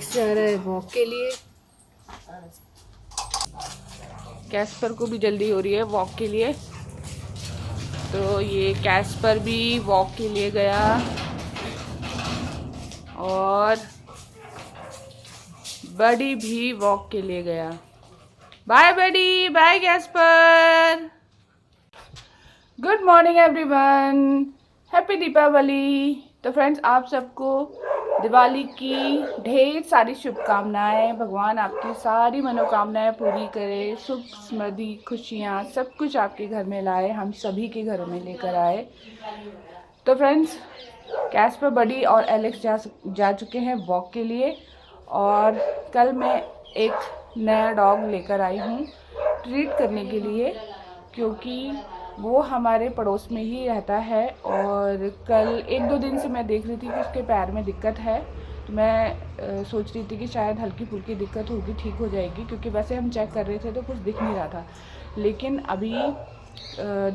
Alex जा रहा है वॉक के लिए। कैस्पर को भी जल्दी हो रही है वॉक के लिए, तो ये कैस्पर भी वॉक के लिए गया और बडी भी वॉक के लिए गया। Bye buddy, bye Casper. Good morning everyone, happy Deepawali. तो फ्रेंड्स, आप सबको दिवाली की ढेर सारी शुभकामनाएं। भगवान आपकी सारी मनोकामनाएं पूरी करे, सुख समृद्धि खुशियाँ सब कुछ आपके घर में लाए, हम सभी के घरों में लेकर आए। तो फ्रेंड्स, कैस्पर, बडी और एलेक्स जा चुके हैं वॉक के लिए, और कल मैं एक नया डॉग लेकर आई हूँ ट्रीट करने के लिए, क्योंकि वो हमारे पड़ोस में ही रहता है। और कल 1-2 दिन से मैं देख रही थी कि उसके पैर में दिक्कत है, तो मैं सोच रही थी कि शायद हल्की फुल्की दिक्कत होगी, ठीक हो जाएगी, क्योंकि वैसे हम चेक कर रहे थे तो कुछ दिख नहीं रहा था। लेकिन अभी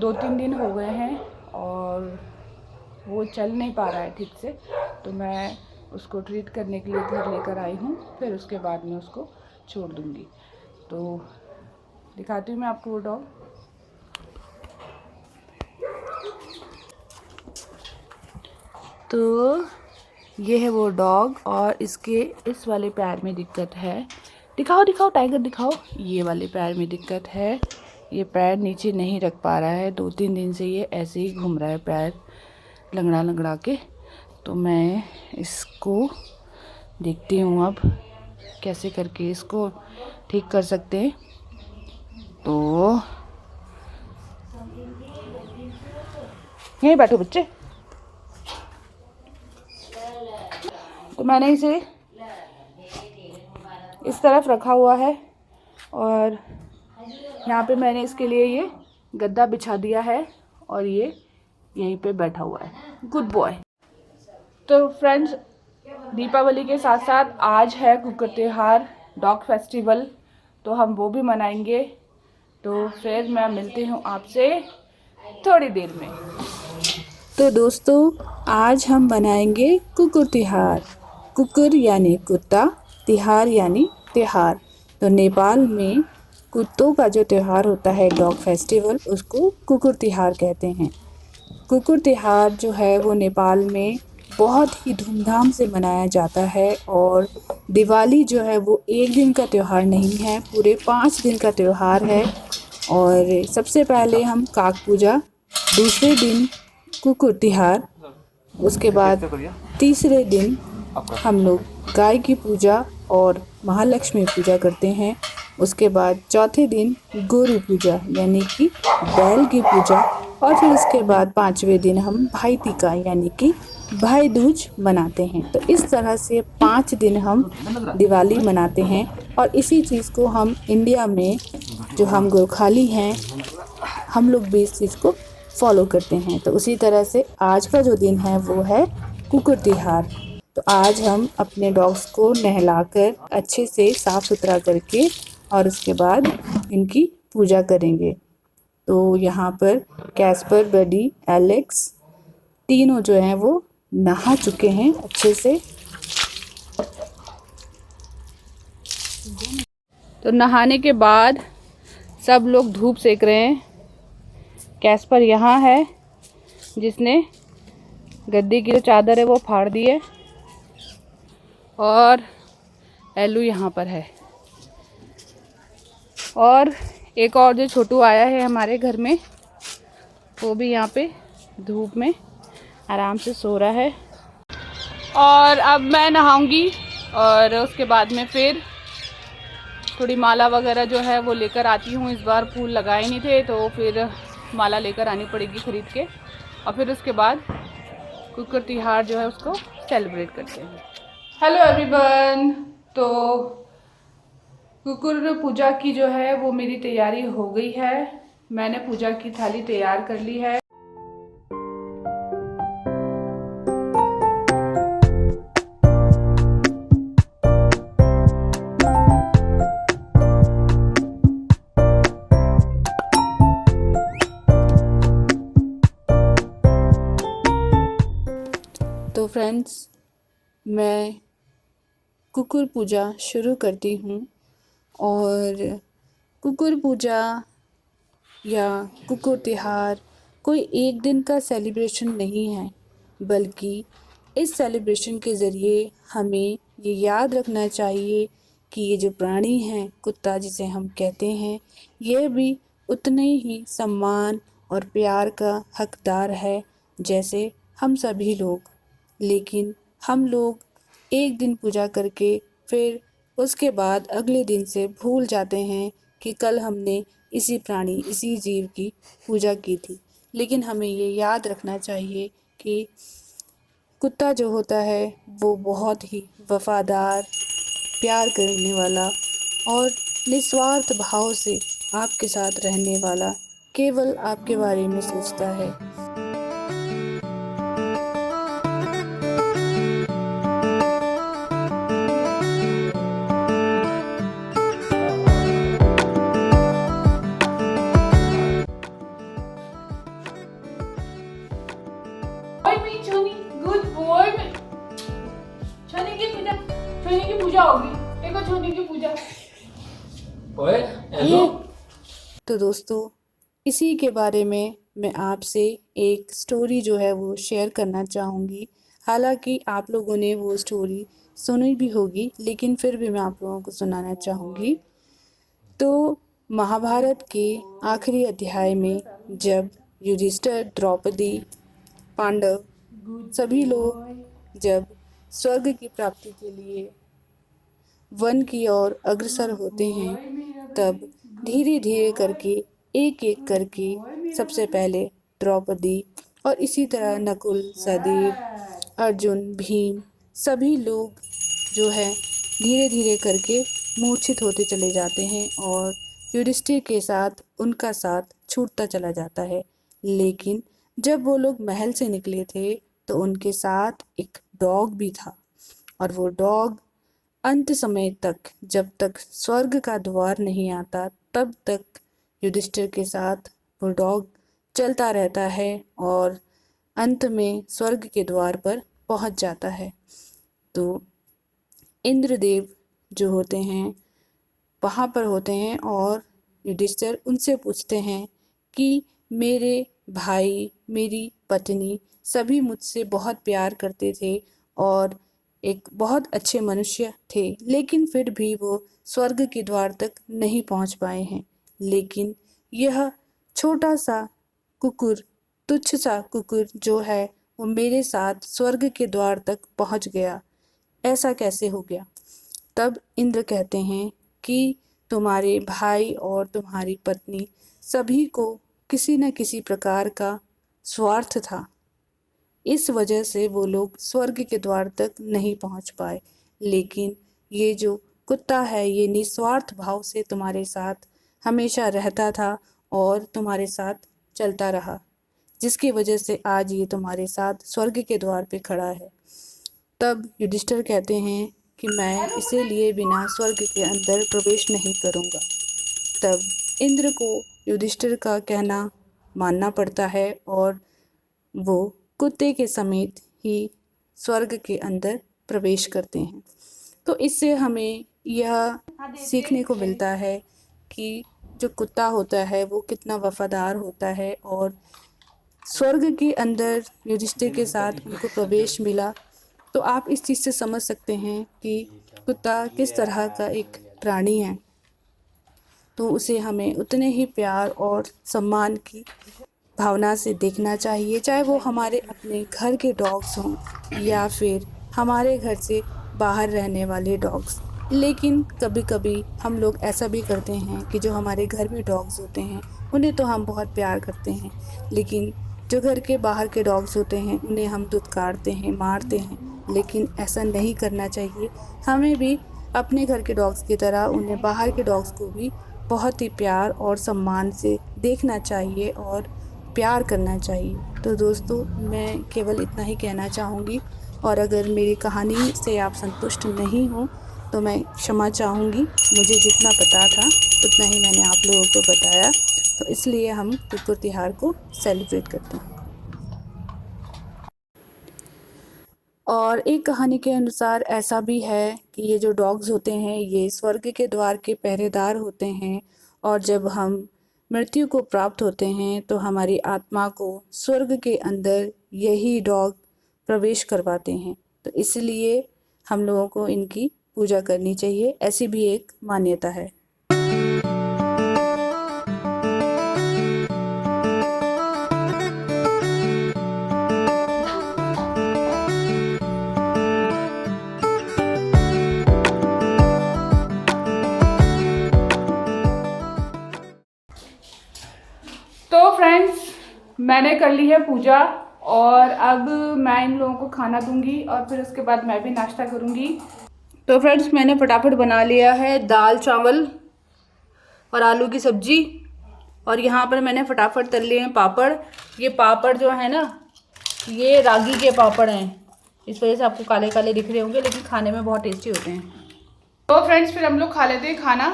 2-3 दिन हो गए हैं और वो चल नहीं पा रहा है ठीक से, तो मैं उसको ट्रीट करने के लिए घर लेकर आई हूँ। फिर उसके बाद में उसको छोड़ दूँगी। तो दिखाती हूँ मैं आपको वो डॉग। तो ये है वो डॉग, और इसके इस वाले पैर में दिक्कत है। दिखाओ दिखाओ टाइगर दिखाओ। ये वाले पैर में दिक्कत है, ये पैर नीचे नहीं रख पा रहा है। 2-3 दिन से ये ऐसे ही घूम रहा है पैर लंगड़ा लंगड़ा के। तो मैं इसको देखती हूँ अब कैसे करके इसको ठीक कर सकते हैं। तो यहीं बैठो बच्चे। तो मैंने इसे इस तरफ रखा हुआ है, और यहाँ पे मैंने इसके लिए ये गद्दा बिछा दिया है, और ये यहीं पे बैठा हुआ है। Good boy. तो फ्रेंड्स, दीपावली के साथ साथ आज है कुकुर त्योहार, डॉग फेस्टिवल, तो हम वो भी मनाएंगे। तो फिर मैं मिलती हूँ आपसे थोड़ी देर में। तो दोस्तों, आज हम मनाएंगे कुकुर त्योहार। कुकुर यानी कुत्ता, तिहार यानी त्योहार। तो नेपाल में कुत्तों का जो त्योहार होता है डॉग फेस्टिवल, उसको कुकुर त्योहार कहते हैं। कुकुर त्योहार जो है वो नेपाल में बहुत ही धूमधाम से मनाया जाता है, और दिवाली जो है वो एक दिन का त्यौहार नहीं है, पूरे 5 दिन का त्यौहार है। और सबसे पहले हम काग पूजा, दूसरे दिन कुकुर त्योहार, उसके बाद तीसरे दिन हम लोग गाय की पूजा और महालक्ष्मी पूजा करते हैं। उसके बाद चौथे दिन गोरू पूजा यानी कि बैल की पूजा, और फिर उसके बाद 5वें दिन हम भाई टीका यानी कि भाई दूज मनाते हैं। तो इस तरह से 5 दिन हम दिवाली मनाते हैं, और इसी चीज़ को हम इंडिया में, जो हम गोरखाली हैं, हम लोग भी इस चीज़ को फॉलो करते हैं। तो उसी तरह से आज का जो दिन है वो है कुकुर त्योहार। तो आज हम अपने डॉग्स को नहलाकर अच्छे से साफ़ सुथरा करके और उसके बाद इनकी पूजा करेंगे। तो यहाँ पर कैस्पर, बडी, एलेक्स तीनों जो हैं वो नहा चुके हैं अच्छे से। तो नहाने के बाद सब लोग धूप सेक रहे हैं। कैस्पर यहाँ है, जिसने गद्दे की जो चादर है वो फाड़ दी है, और एलू यहाँ पर है, और एक और जो छोटू आया है हमारे घर में, वो भी यहाँ पे धूप में आराम से सो रहा है। और अब मैं नहाऊंगी, और उसके बाद में फिर थोड़ी माला वगैरह जो है वो लेकर आती हूँ। इस बार फूल लगाए नहीं थे, तो फिर माला लेकर आनी पड़ेगी ख़रीद के, और फिर उसके बाद कुकुर त्योहार जो है उसको सेलिब्रेट करते हैं। Hello everyone. तो कुकुर पूजा की जो है वो मेरी तैयारी हो गई है। मैंने पूजा की थाली तैयार कर ली है। तो फ्रेंड्स, मैं कुकुर पूजा शुरू करती हूँ। और कुकुर पूजा या कुकुर त्योहार कोई एक दिन का सेलिब्रेशन नहीं है, बल्कि इस सेलिब्रेशन के ज़रिए हमें ये याद रखना चाहिए कि ये जो प्राणी है कुत्ता जिसे हम कहते हैं, यह भी उतने ही सम्मान और प्यार का हकदार है जैसे हम सभी लोग। लेकिन हम लोग एक दिन पूजा करके फिर उसके बाद अगले दिन से भूल जाते हैं कि कल हमने इसी प्राणी, इसी जीव की पूजा की थी। लेकिन हमें ये याद रखना चाहिए कि कुत्ता जो होता है वो बहुत ही वफ़ादार, प्यार करने वाला और निस्वार्थ भाव से आपके साथ रहने वाला, केवल आपके बारे में सोचता है। गुड बॉय में छोनी की पूजा होगी। देखो छोनी की पूजा। ओए हेलो। तो दोस्तों, इसी के बारे में मैं आपसे एक स्टोरी जो है वो शेयर करना चाहूँगी। हालांकि आप लोगों ने वो स्टोरी सुनी भी होगी, लेकिन फिर भी मैं आप लोगों को सुनाना चाहूँगी। तो महाभारत के आखिरी अध्याय में जब युधिष्ठिर, द्रौपदी, पांडव सभी लोग जब स्वर्ग की प्राप्ति के लिए वन की ओर अग्रसर होते हैं, तब धीरे धीरे करके एक एक करके सबसे पहले द्रौपदी और इसी तरह नकुल, सहदेव, अर्जुन, भीम सभी लोग जो है धीरे धीरे करके मूर्छित होते चले जाते हैं और युधिष्ठिर के साथ उनका साथ छूटता चला जाता है। लेकिन जब वो लोग महल से निकले थे तो उनके साथ एक डॉग भी था, और वो डॉग अंत समय तक, जब तक स्वर्ग का द्वार नहीं आता तब तक युधिष्ठिर के साथ वो डॉग चलता रहता है और अंत में स्वर्ग के द्वार पर पहुंच जाता है। तो इंद्रदेव जो होते हैं वहाँ पर होते हैं और युधिष्ठिर उनसे पूछते हैं कि मेरे भाई, मेरी पत्नी सभी मुझसे बहुत प्यार करते थे और एक बहुत अच्छे मनुष्य थे, लेकिन फिर भी वो स्वर्ग के द्वार तक नहीं पहुंच पाए हैं। लेकिन यह छोटा सा कुकुर, तुच्छ सा कुकुर जो है वो मेरे साथ स्वर्ग के द्वार तक पहुंच गया, ऐसा कैसे हो गया? तब इंद्र कहते हैं कि तुम्हारे भाई और तुम्हारी पत्नी सभी को किसी न किसी प्रकार का स्वार्थ था, इस वजह से वो लोग स्वर्ग के द्वार तक नहीं पहुंच पाए। लेकिन ये जो कुत्ता है ये निस्वार्थ भाव से तुम्हारे साथ हमेशा रहता था और तुम्हारे साथ चलता रहा, जिसकी वजह से आज ये तुम्हारे साथ स्वर्ग के द्वार पे खड़ा है। तब युधिष्ठिर कहते हैं कि मैं इसे लिए बिना स्वर्ग के अंदर प्रवेश नहीं करूँगा। तब इंद्र को युधिष्ठिर का कहना मानना पड़ता है और वो कुत्ते के समेत ही स्वर्ग के अंदर प्रवेश करते हैं। तो इससे हमें यह सीखने को मिलता है कि जो कुत्ता होता है वो कितना वफ़ादार होता है और स्वर्ग के अंदर युधिष्ठिर के साथ उनको प्रवेश मिला। तो आप इस चीज़ से समझ सकते हैं कि कुत्ता किस तरह का एक प्राणी है। तो उसे हमें उतने ही प्यार और सम्मान की भावना से देखना चाहिए, चाहे वो हमारे अपने घर के डॉग्स हों या फिर हमारे घर से बाहर रहने वाले डॉग्स। लेकिन कभी कभी हम लोग ऐसा भी करते हैं कि जो हमारे घर में डॉग्स होते हैं उन्हें तो हम बहुत प्यार करते हैं, लेकिन जो घर के बाहर के डॉग्स होते हैं उन्हें हम धुतकारते हैं, मारते हैं। लेकिन ऐसा नहीं करना चाहिए। हमें भी अपने घर के डॉग्स की तरह उन्हें बाहर के डॉग्स को भी बहुत ही प्यार और सम्मान से देखना चाहिए और प्यार करना चाहिए। तो दोस्तों, मैं केवल इतना ही कहना चाहूँगी, और अगर मेरी कहानी से आप संतुष्ट नहीं हो तो मैं क्षमा चाहूँगी। मुझे जितना पता था उतना ही मैंने आप लोगों को बताया। तो इसलिए हम कुकुर त्योहार को सेलिब्रेट करते हैं। और एक कहानी के अनुसार ऐसा भी है कि ये जो डॉग्स होते हैं ये स्वर्ग के द्वार के पहरेदार होते हैं, और जब हम मृत्यु को प्राप्त होते हैं तो हमारी आत्मा को स्वर्ग के अंदर यही डॉग प्रवेश करवाते हैं। तो इसलिए हम लोगों को इनकी पूजा करनी चाहिए, ऐसी भी एक मान्यता है। तो फ्रेंड्स, मैंने कर ली है पूजा और अब मैं इन लोगों को खाना दूंगी और फिर उसके बाद मैं भी नाश्ता करूंगी। तो फ्रेंड्स, मैंने फटाफट बना लिया है दाल चावल और आलू की सब्जी, और यहाँ पर मैंने फटाफट तल लिए हैं पापड़। ये पापड़ जो है ना, ये रागी के पापड़ हैं, इस वजह से आपको काले काले दिख रहे होंगे, लेकिन खाने में बहुत टेस्टी होते हैं। तो फ्रेंड्स, फिर हम लोग खा लेते हैं खाना,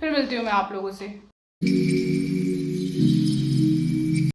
फिर मिलती हूँ मैं आप लोगों से।